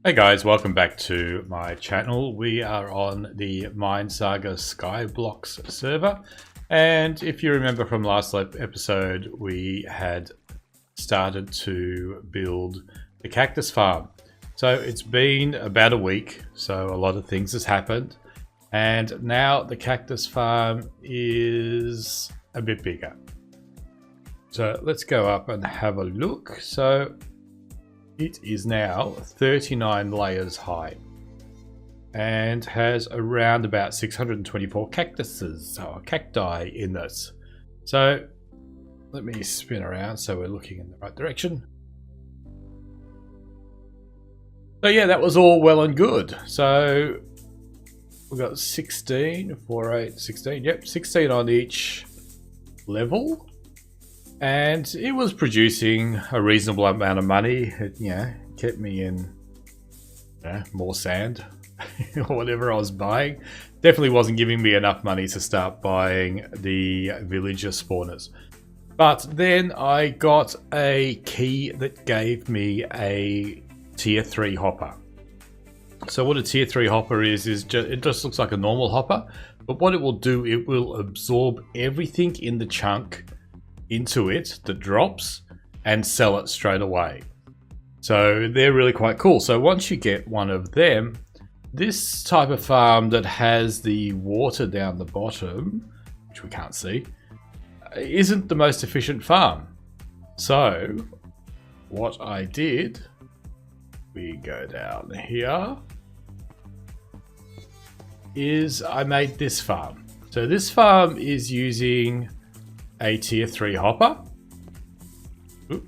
Hey guys, welcome back to my channel. We are on the MineSaga SkyBlock server, and if you remember from last episode, we had started to build the Cactus Farm. So it's been about a week, so a lot of things has happened, and now the Cactus Farm is a bit bigger. So let's go up and have a look. So it is now 39 layers high and has around about 624 cactuses or cacti in this. So let me spin around so we're looking in the right direction. So yeah, that was all well and good. So we've got 16, 4, 8, 16, yep, 16 on each level. And it was producing a reasonable amount of money. It, kept me in more sand or whatever I was buying. Definitely wasn't giving me enough money to start buying the villager spawners. But then I got a key that gave me a tier 3 hopper. So what a tier 3 hopper is it just looks like a normal hopper. But what it will do, it will absorb everything in the chunk into it that drops and sell it straight away. So they're really quite cool. So once you get one of them, this type of farm that has the water down the bottom, which we can't see, isn't the most efficient farm. So what I did, we go down here, is I made this farm. So this farm is using a tier 3 hopper. Oop.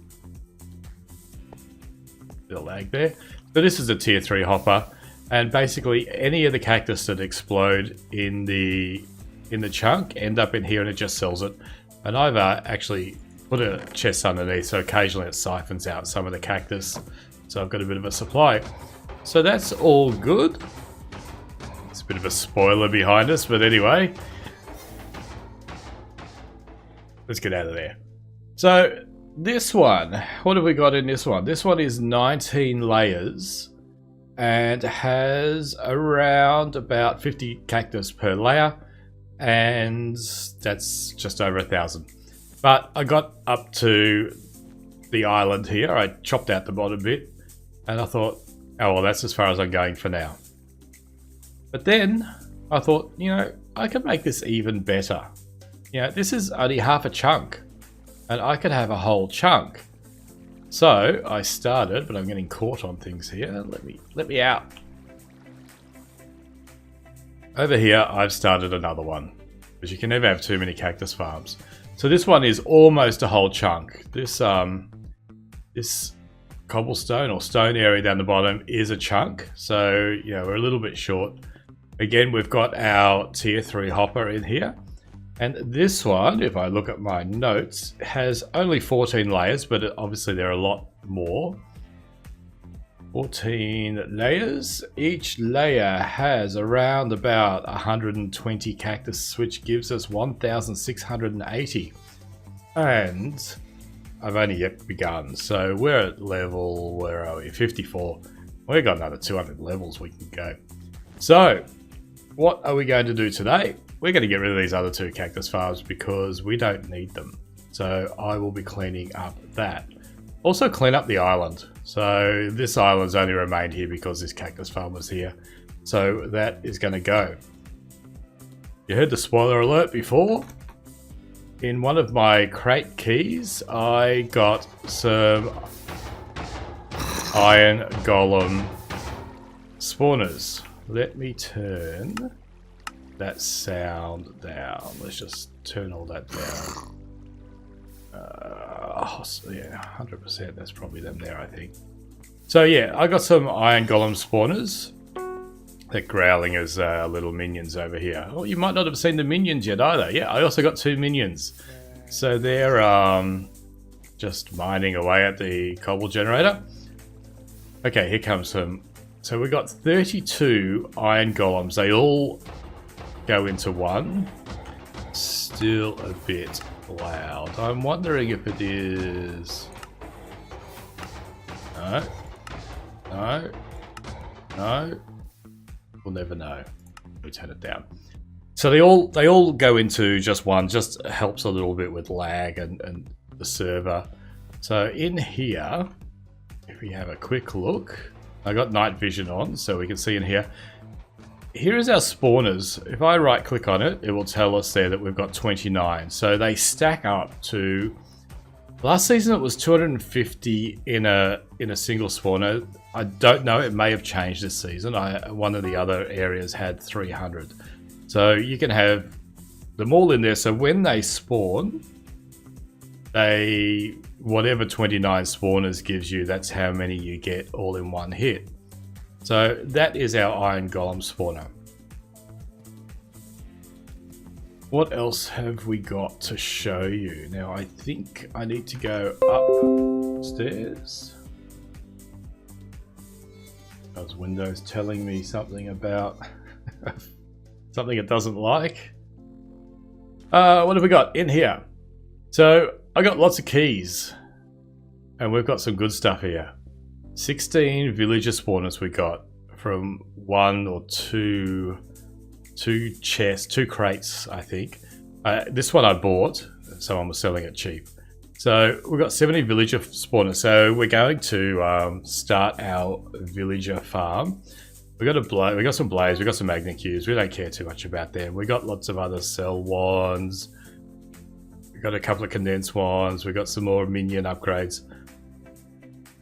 Bit of lag there. So this is a tier 3 hopper, and basically any of the cactus that explode in the chunk end up in here and it just sells it. And I've actually put a chest underneath, so occasionally it siphons out some of the cactus. So I've got a bit of a supply. So that's all good. It's a bit of a spoiler behind us, but anyway. Let's get out of there. So this one, what have we got in this one? This one is 19 layers and has around about 50 cactus per layer, and that's just over 1,000. But I got up to the island here. I chopped out the bottom bit and I thought, oh well, that's as far as I'm going for now. But then I thought, I can make this even better. This is only half a chunk, and I could have a whole chunk. So I started, but I'm getting caught on things here. Let me out. Over here, I've started another one, because you can never have too many cactus farms. So this one is almost a whole chunk. This this cobblestone or stone area down the bottom is a chunk. So we're a little bit short. Again, we've got our tier 3 hopper in here. And this one, if I look at my notes, has only 14 layers, but obviously there are a lot more. 14 layers. Each layer has around about 120 cactus, which gives us 1,680. And I've only yet begun. So we're at level, where are we? 54. We've got another 200 levels we can go. So what are we going to do today? We're going to get rid of these other 2 cactus farms because we don't need them. So I will be cleaning up that. Also clean up the island. So this island's only remained here because this cactus farm was here. So that is going to go. You heard the spoiler alert before. In one of my crate keys, I got some iron golem spawners. Let me turn that sound down. Let's just turn all that down. Yeah, 100%. That's probably them there, I think. So yeah, I got some iron golem spawners. They're growling as little minions over here. Oh, you might not have seen the minions yet either. Yeah, I also got 2 minions. So they're just mining away at the cobble generator. Okay, here comes some. So we got 32 iron golems. They all go into one. Still a bit loud. I'm wondering if it is... No. No, we'll never know. We turn it down. So they all go into just one. Just helps a little bit with lag and the server. So in here, if we have a quick look, I got night vision on, so we can see in here. Here is our spawners. If I right click on it, it will tell us there that we've got 29. So they stack up to, last season it was 250 in a single spawner. I don't know, it may have changed this season. One of the other areas had 300. So you can have them all in there. So when they spawn, whatever 29 spawners gives you, that's how many you get all in one hit. So that is our Iron Golem spawner. What else have we got to show you? Now I think I need to go upstairs. Those windows telling me something about something it doesn't like. What have we got in here? So I got lots of keys, and we've got some good stuff here. 16 villager spawners we got from one or two chests, 2 crates, I think. This one I bought, someone was selling it cheap. So we've got 70 villager spawners. So we're going to start our villager farm. We got some blades, we got some magnet cubes. We don't care too much about them. We got lots of other cell wands. We got a couple of condensed wands. We got some more minion upgrades.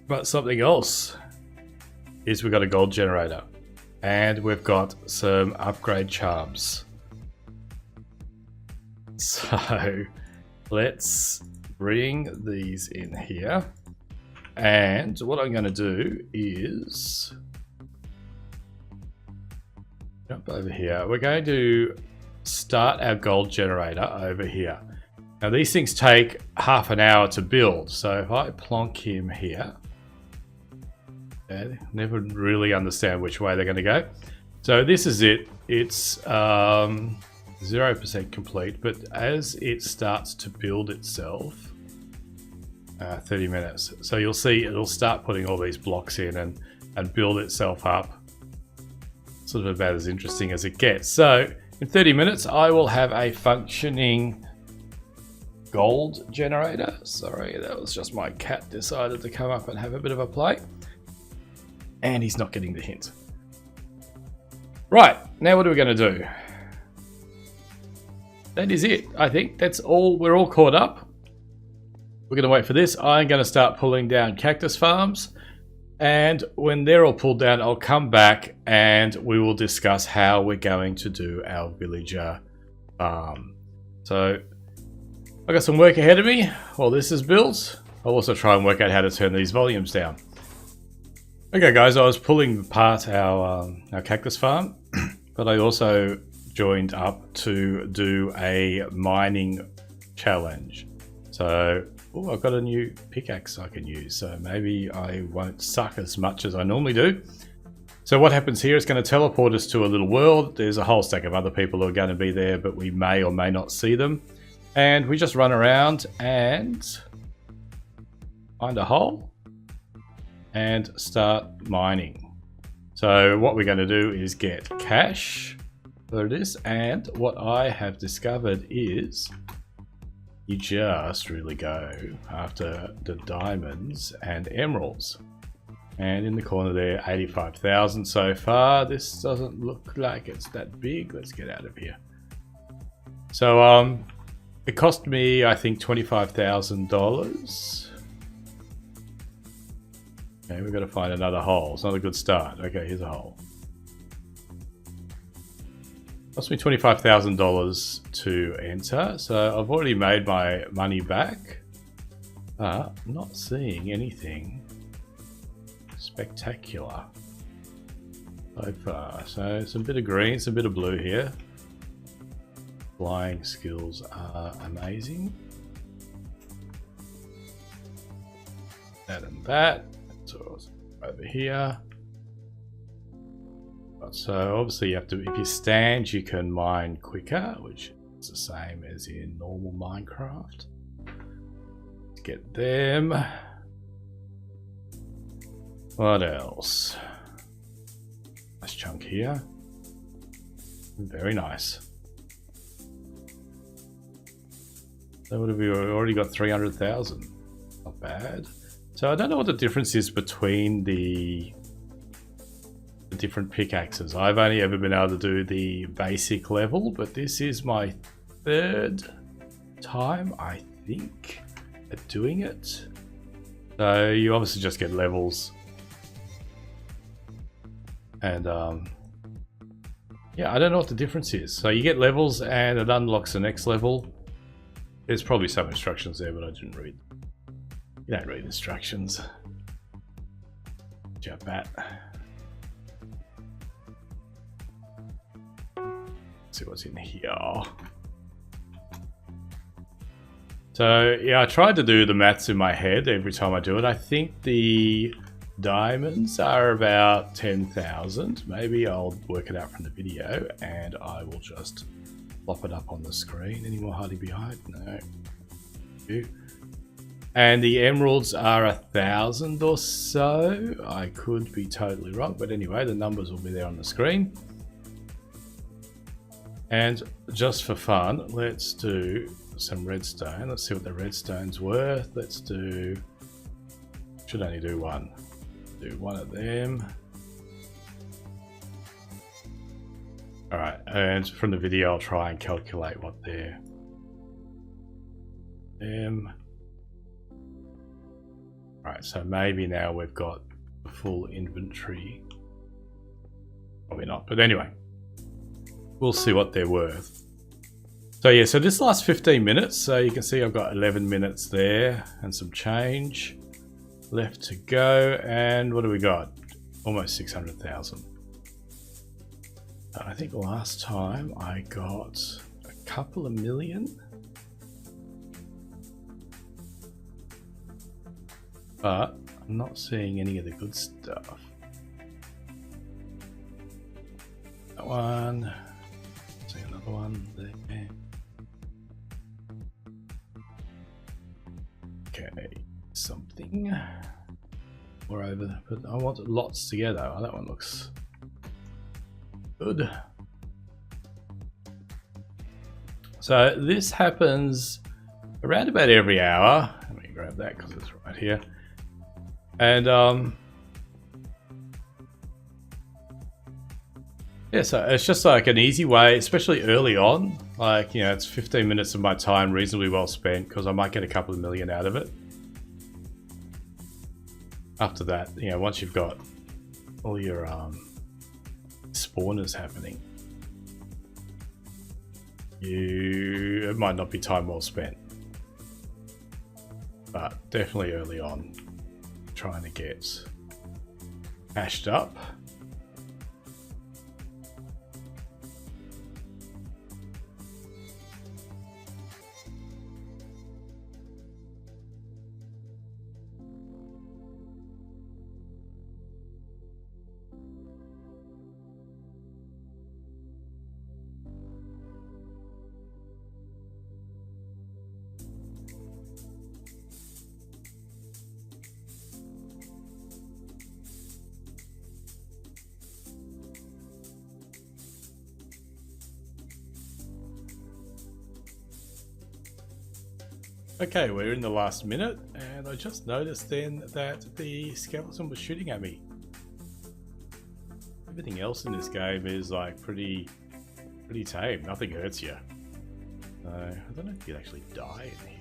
But something else is we've got a gold generator, and we've got some upgrade charms. So let's bring these in here, and what I'm going to do is jump over here. We're going to start our gold generator over here. Now these things take half an hour to build, so if I plonk him here, I never really understand which way they're going to go. So this is it. It's 0% complete, but as it starts to build itself, 30 minutes. So you'll see it'll start putting all these blocks in and build itself up. Sort of about as interesting as it gets. So in 30 minutes, I will have a functioning gold generator. Sorry, that was just my cat decided to come up and have a bit of a play. And he's not getting the hint. Right, now what are we going to do? That is it. I think that's all. We're all caught up. We're going to wait for this. I'm going to start pulling down cactus farms. And when they're all pulled down, I'll come back and we will discuss how we're going to do our villager farm. So I've got some work ahead of me while this is built. I'll also try and work out how to turn these volumes down. Okay guys, I was pulling apart our cactus farm, but I also joined up to do a mining challenge. So, I've got a new pickaxe I can use, so maybe I won't suck as much as I normally do. So what happens here is going to teleport us to a little world. There's a whole stack of other people who are going to be there, but we may or may not see them. And we just run around and find a hole and start mining. So what we're going to do is get cash for this, and what I have discovered is you just really go after the diamonds and emeralds. And in the corner there, 85,000 so far. This doesn't look like it's that big. Let's get out of here. So it cost me, I think, $25,000. Okay, we've got to find another hole. It's not a good start. Okay, here's a hole. Cost me $25,000 to enter, so I've already made my money back. But I'm not seeing anything spectacular so far. So some bit of green, some bit of blue here. Flying skills are amazing. That and that. So over here. So obviously you have to, if you stand, you can mine quicker, which is the same as in normal Minecraft. Let's get them. What else? chunk here. Very nice. So what have we already got? 300,000. Not bad. So I don't know what the difference is between the different pickaxes. I've only ever been able to do the basic level, but this is my third time, I think, at doing it. So you obviously just get levels. And yeah, I don't know what the difference is. So you get levels and it unlocks the next level. There's probably some instructions there, but I didn't read. You don't read instructions. Jump bat. See what's in here. So yeah, I tried to do the maths in my head every time I do it. I think the diamonds are about 10,000. Maybe I'll work it out from the video and I will just plop it up on the screen. Any more hiding behind? No. And the emeralds are 1,000 or so. I could be totally wrong, but anyway, the numbers will be there on the screen. And just for fun, let's do some redstone. Let's see what the redstone's worth. Let's do, should only do one. Do one of them. All right, and from the video, I'll try and calculate what they're. All right, so maybe now we've got the full inventory. Probably not, but anyway. We'll see what they're worth. So yeah, so this lasts 15 minutes. So you can see I've got 11 minutes there and some change left to go. And what do we got? Almost 600,000. I think last time I got a couple of million. But I'm not seeing any of the good stuff. That one. See another one there. Okay, something. Moreover, but I want lots together. Oh, that one looks good. So this happens around about every hour. Let me grab that because it's right here. And yeah, so it's just like an easy way, especially early on. Like, you know, it's 15 minutes of my time reasonably well spent because I might get a couple of million out of it. After that, you know, once you've got all your spawners happening, it might not be time well spent. But definitely early on, trying to get hashed up. Okay, we're in the last minute, and I just noticed then that the skeleton was shooting at me. Everything else in this game is like pretty tame. Nothing hurts you. I don't know if you can actually die in here.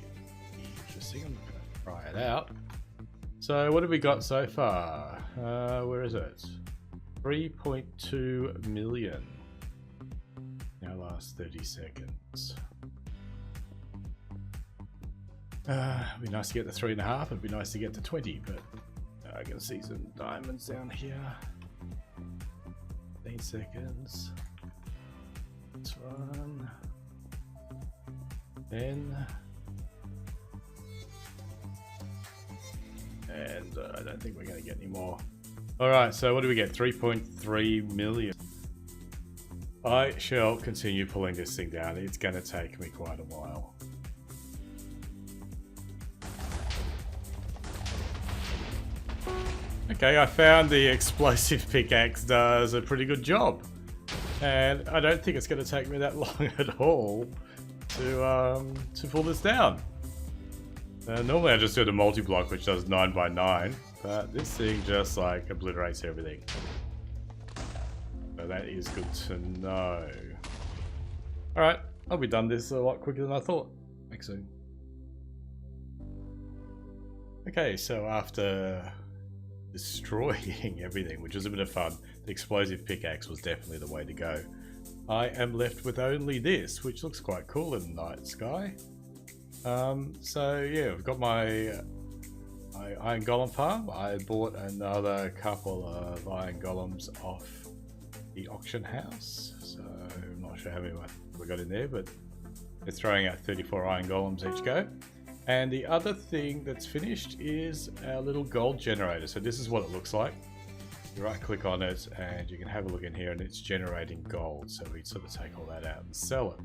Interesting. I'm gonna try it out. So what have we got so far? Where is it? 3.2 million. Now last 30 seconds. It'd be nice to get to 3.5. It'd be nice to get to 20, but I can see some diamonds down here. 15 seconds. This one. 10. And I don't think we're going to get any more. Alright, so what do we get? 3.3 million. I shall continue pulling this thing down. It's going to take me quite a while. Okay, I found the explosive pickaxe does a pretty good job. And I don't think it's going to take me that long at all to pull this down. Normally I just do the multi-block, which does 9 by 9, but this thing just like obliterates everything. So that is good to know. Alright, I'll be done this a lot quicker than I thought. Thanks soon. Okay, so after destroying everything, which was a bit of fun, the explosive pickaxe was definitely the way to go. I am left with only this, which looks quite cool in the night sky. So yeah, I've got my iron golem farm. I bought another couple of iron golems off the auction house, so I'm not sure how many we got in there, but they're throwing out 34 iron golems each go. And the other thing that's finished is our little gold generator. So this is what it looks like. You right click on it and you can have a look in here, and it's generating gold. So we sort of take all that out and sell it.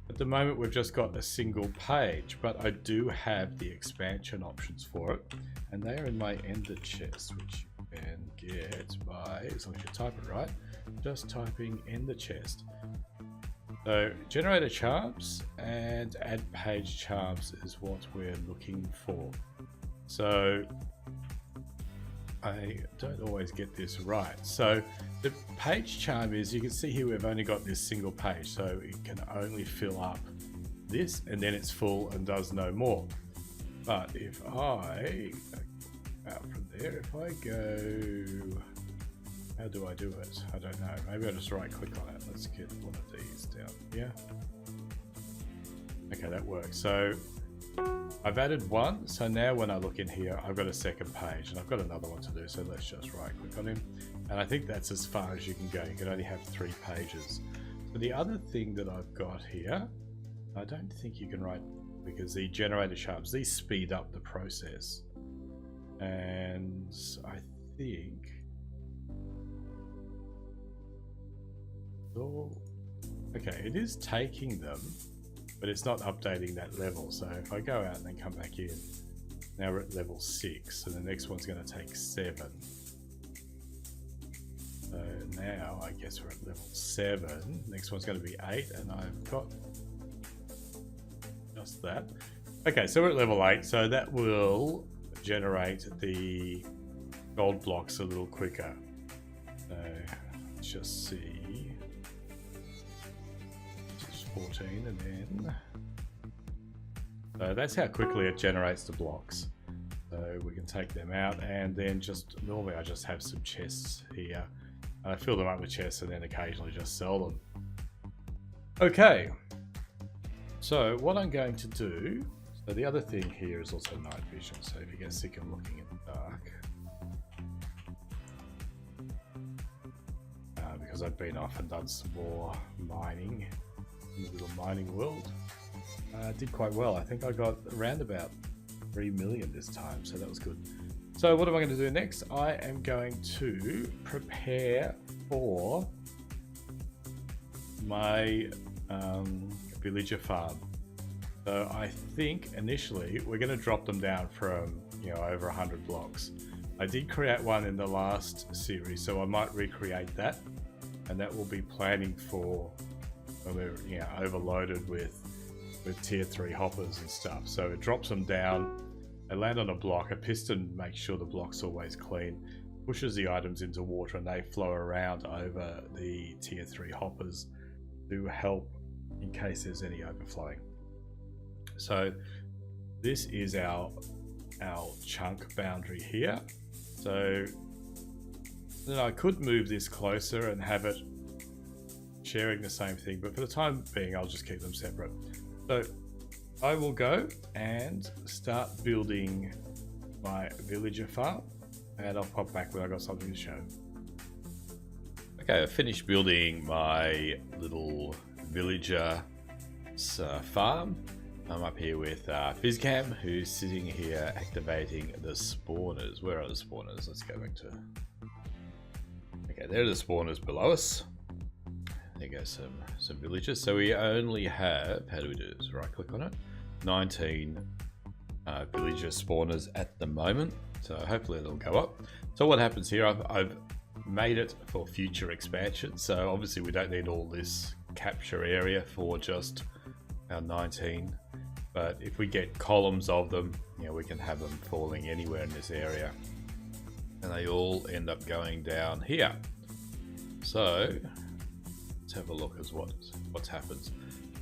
At the moment we've just got a single page, but I do have the expansion options for it, and they are in my ender chest, which you can get by, as long as you type it right, just typing ender chest. So generator charms and add page charms is what we're looking for. So I don't always get this right. So the page charm is, you can see here we've only got this single page, so it can only fill up this and then it's full and does no more. But if I out from there, if I go, how do I do it? I don't know. Maybe I'll just right click on it. Let's get one of these down here. Okay, that works. So I've added one, so now when I look in here, I've got a second page, and I've got another one to do, so let's just right click on him. And I think that's as far as you can go. You can only have 3 pages. So the other thing that I've got here, I don't think you can write, because the generator charms, these speed up the process. And I think, oh, okay, it is taking them, but it's not updating that level. So if I go out and then come back in, now we're at level 6, and the next one's going to take 7. So now I guess we're at level 7. Next one's going to be 8, and I've got just that. Okay, so we're at level 8, so that will generate the gold blocks a little quicker. So let's just see. 14, and then so that's how quickly it generates the blocks. So we can take them out, and then just normally I just have some chests here. I fill them up with chests and then occasionally just sell them. Okay, so what I'm going to do, so the other thing here is also night vision, so if you get sick of looking in the dark, because I've been off and done some more mining in the little mining world. Did quite well. I think I got around about 3 million this time, so that was good. So what am I going to do next? I am going to prepare for my villager farm. So I think initially we're going to drop them down from, you know, over 100 blocks. I did create one in the last series, so I might recreate that, and that will be planning for when we're, you know, overloaded with tier 3 hoppers and stuff. So it drops them down, they land on a block, a piston makes sure the block's always clean, pushes the items into water, and they flow around over the tier 3 hoppers to help in case there's any overflowing. So this is our chunk boundary here. So then I could move this closer and have it sharing the same thing, but for the time being I'll just keep them separate. So I will go and start building my villager farm, and I'll pop back when I got something to show. Okay, I finished building my little villager farm. I'm up here with FizzCam, who's sitting here activating the spawners. Where are the spawners? Let's go back to... Okay, there are the spawners below us. There go some villagers. So we only have, how do we do this? Right click on it. 19 villager spawners at the moment, so hopefully it'll go up. So what happens here, I've made it for future expansion, so obviously we don't need all this capture area for just our 19, but if we get columns of them, you know, we can have them falling anywhere in this area, and they all end up going down here. So let's have a look at what's happened.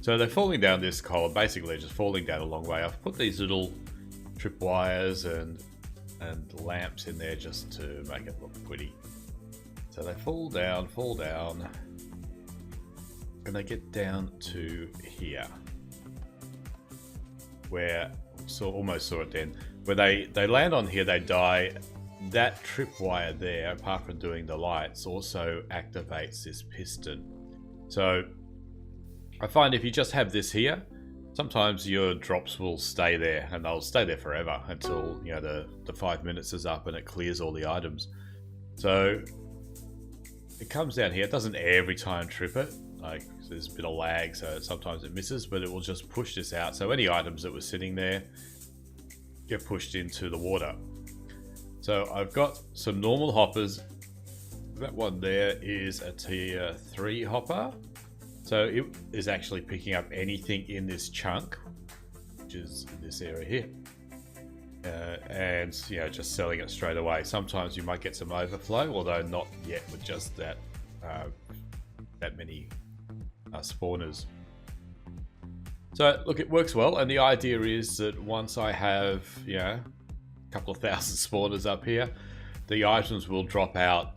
So they're falling down this column, basically just falling down a long way. I've put these little tripwires and lamps in there just to make it look pretty. So they fall down, and they get down to here, where almost saw it then. Where they land on here, they die. That tripwire there, apart from doing the lights, also activates this piston. So I find if you just have this here, sometimes your drops will stay there, and they'll stay there forever until, you know, the 5 minutes is up and it clears all the items. So it comes down here. It doesn't every time trip it. Like, there's a bit of lag, so sometimes it misses, but it will just push this out. So any items that were sitting there get pushed into the water. So I've got some normal hoppers. That one there is a tier 3 hopper. So it is actually picking up anything in this chunk, which is in this area here. And, you know, just selling it straight away. Sometimes you might get some overflow, although not yet with just that many spawners. So look, it works well, and the idea is that once I have, you know, a couple of thousand spawners up here, the items will drop out.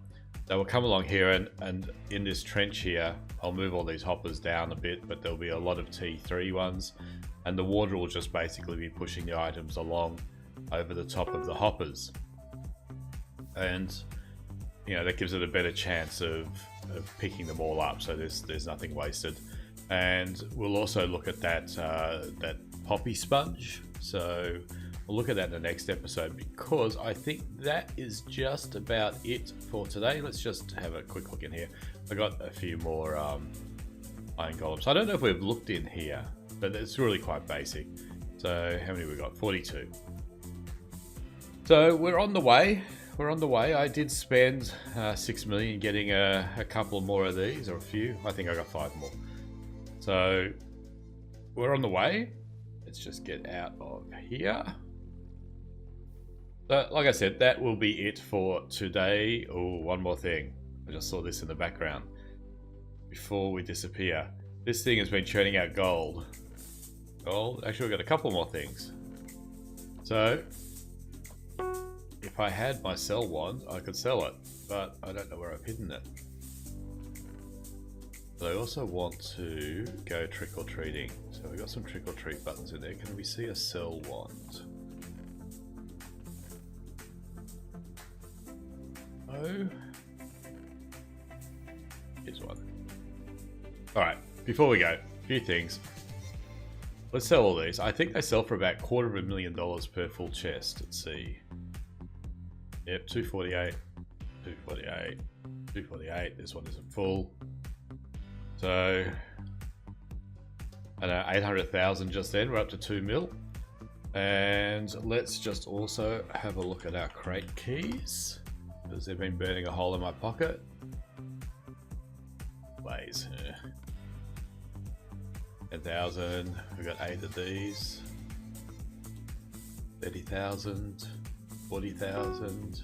They will come along here, and in this trench here, I'll move all these hoppers down a bit, but there'll be a lot of T3 ones, and the water will just basically be pushing the items along over the top of the hoppers. And, you know, that gives it a better chance of picking them all up, so there's nothing wasted. And we'll also look at that poppy sponge. So we'll look at that in the next episode, because I think that is just about it for today. Let's just have a quick look in here. I got a few more iron golems. I don't know if we've looked in here, but it's really quite basic. So how many we got? 42. So we're on the way. I did spend 6 million getting a couple more of these, or a few. I think I got 5 more. So we're on the way. Let's just get out of here. So, like I said, that will be it for today. Oh, one more thing. I just saw this in the background. Before we disappear, this thing has been churning out gold. Actually, we've got a couple more things. So if I had my sell wand, I could sell it, but I don't know where I've hidden it. But I also want to go trick-or-treating. So we've got some trick-or-treat buttons in there. Can we see a sell wand? Oh. Here's one. Alright, before we go, a few things. Let's sell all these. I think they sell for about $250,000 per full chest. Let's see. Yep, 248, 248, 248. This one isn't full. So, I don't know, 800,000 just then. We're up to 2 mil. And let's just also have a look at our crate keys, because they've been burning a hole in my pocket. Blaze. 10,000. We've got 8 of these. 30,000. 40,000.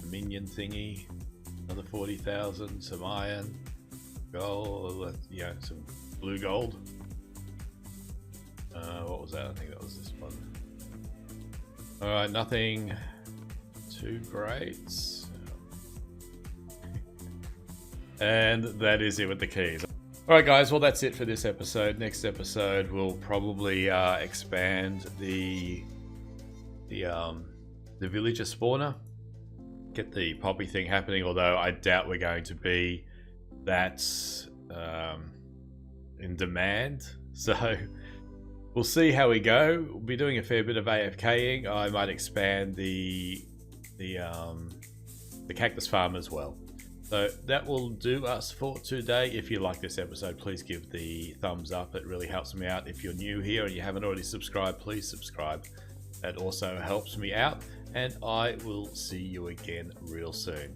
A minion thingy. Another 40,000. Some iron. Gold. Yeah, some blue gold. What was that? I think that was this one. Alright, nothing too great. And that is it with the keys. Alright guys, well that's it for this episode. Next episode we'll probably expand the villager spawner. Get the poppy thing happening, although I doubt we're going to be that in demand. So we'll see how we go. We'll be doing a fair bit of AFKing. I might expand the Cactus Farm as well. So that will do us for today. If you like this episode, please give the thumbs up. It really helps me out. If you're new here and you haven't already subscribed, please subscribe. That also helps me out, and I will see you again real soon.